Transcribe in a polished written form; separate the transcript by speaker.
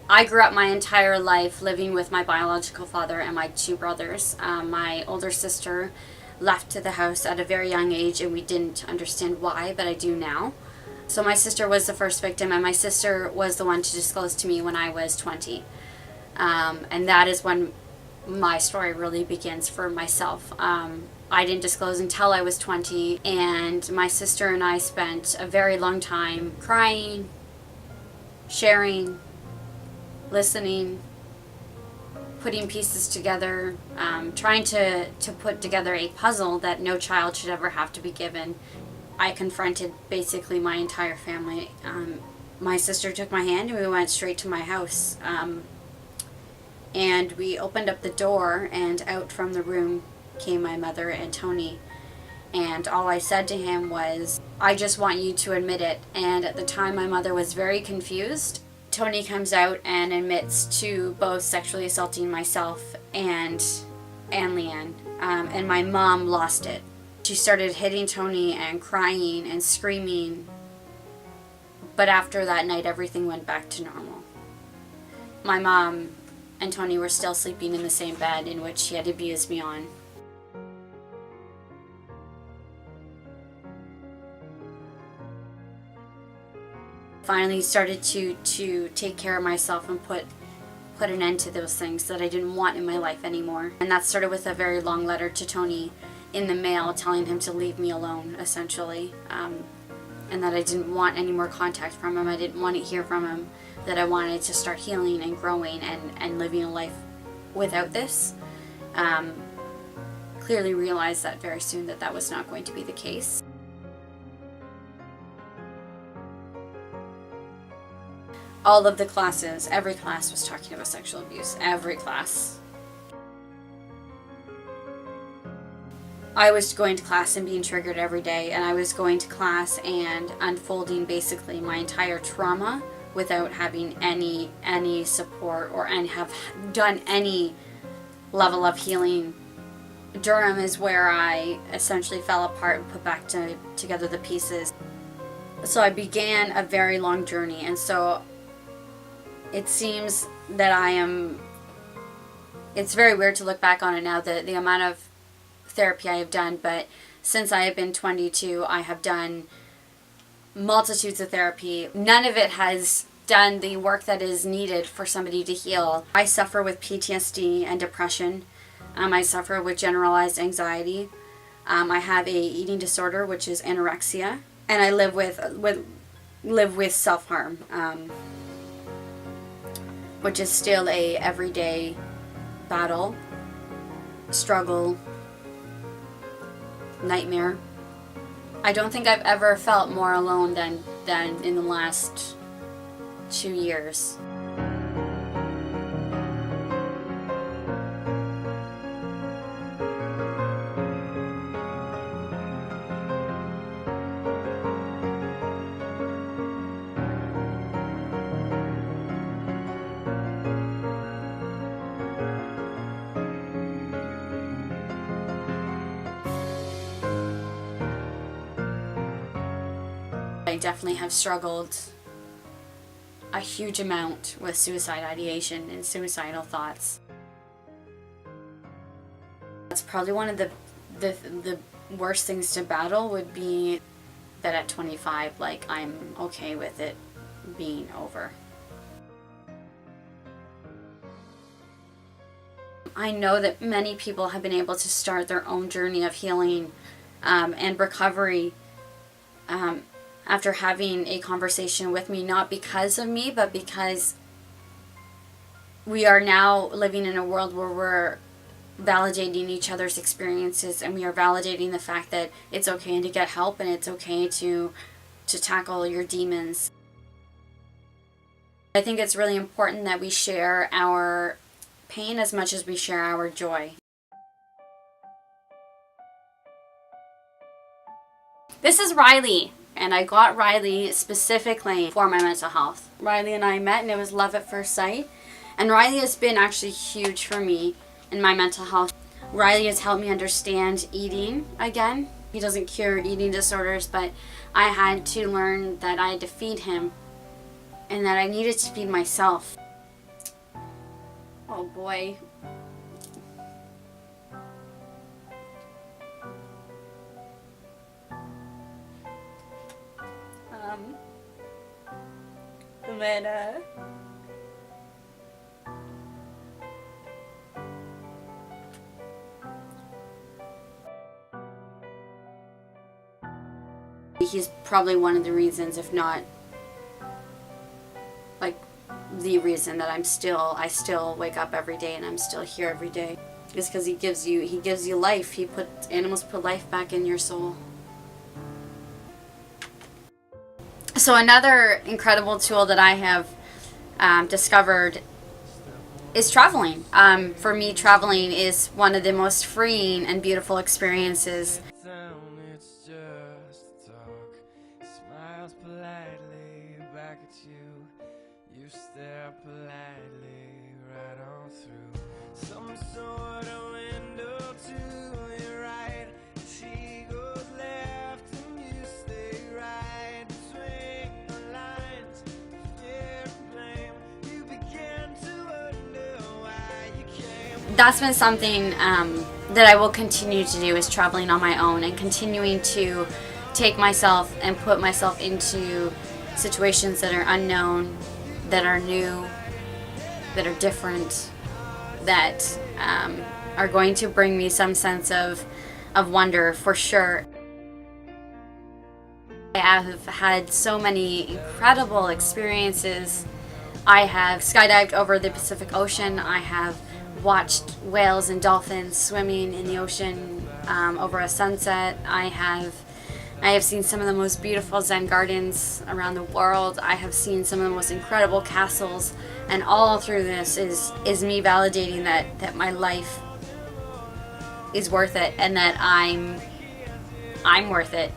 Speaker 1: I grew up my entire life living with my biological father and my two brothers. My older sister left the house at a very young age, and we didn't understand why, but I do now. So my sister was the first victim, and my sister was the one to disclose to me when I was 20. And that is when my story really begins for myself. I didn't disclose until I was 20, and my sister and I spent a very long time crying, sharing, listening, putting pieces together, trying to put together a puzzle that no child should ever have to be given. I confronted basically my entire family. My sister took my hand and we went straight to my house. And we opened up the door, and out from the room came my mother and Tony. And all I said to him was, "I just want you to admit it." And at the time, my mother was very confused. Tony comes out and admits to both sexually assaulting myself and Leanne. And my mom lost it. She started hitting Tony and crying and screaming. But after that night, everything went back to normal. My mom and Tony were still sleeping in the same bed in which he had abused me on. Finally started to take care of myself and put an end to those things that I didn't want in my life anymore. And that started with a very long letter to Tony in the mail telling him to leave me alone, essentially. And that I didn't want any more contact from him. I didn't want to hear from him. That I wanted to start healing and growing and living a life without this. Clearly realized that very soon that was not going to be the case. All of the classes, every class was talking about sexual abuse. Every class. I was going to class and being triggered every day, and I was going to class and unfolding basically my entire trauma without having any support or have done any level of healing. Durham is where I essentially fell apart and put back together the pieces. So I began a very long journey, and so it seems that it's very weird to look back on it now, the amount of therapy I have done, but since I have been 22, I have done multitudes of therapy. None of it has done the work that is needed for somebody to heal. I suffer with PTSD and depression. I suffer with generalized anxiety. I have a eating disorder, which is anorexia, and I live with self-harm. Which is still a everyday battle, struggle, nightmare. I don't think I've ever felt more alone than in the last 2 years. I definitely have struggled a huge amount with suicide ideation and suicidal thoughts. That's probably one of the worst things to battle would be that at 25, like, I'm okay with it being over. I know that many people have been able to start their own journey of healing and recovery after having a conversation with me, not because of me, but because we are now living in a world where we're validating each other's experiences, and we are validating the fact that it's okay to get help and it's okay to tackle your demons. I think it's really important that we share our pain as much as we share our joy. This is Riley, and I got Riley specifically for my mental health. Riley and I met, and it was love at first sight, and Riley has been actually huge for me in my mental health. Riley has helped me understand eating again. He doesn't cure eating disorders, but I had to learn that I had to feed him and that I needed to feed myself. Oh boy. And then, he's probably one of the reasons, if not like the reason that I still wake up every day and I'm still here every day. Is because he gives you life. Animals put life back in your soul. So another incredible tool that I have discovered is traveling. For me, traveling is one of the most freeing and beautiful experiences.
Speaker 2: It's just talk. Smiles politely back at you. You stare politely right on through some sort of window to your right. She goes left and you stay right between the lines. Fear and blame. You begin to wonder why you came.
Speaker 1: That's been something that I will continue to do, is traveling on my own and continuing to take myself and put myself into situations that are unknown, that are new, that are different, that are going to bring me some sense of wonder for sure. I have had so many incredible experiences. I have skydived over the Pacific Ocean. I have watched whales and dolphins swimming in the ocean over a sunset. I have seen some of the most beautiful Zen gardens around the world. I have seen some of the most incredible castles, and all through this is me validating that my life is worth it and that I'm worth it.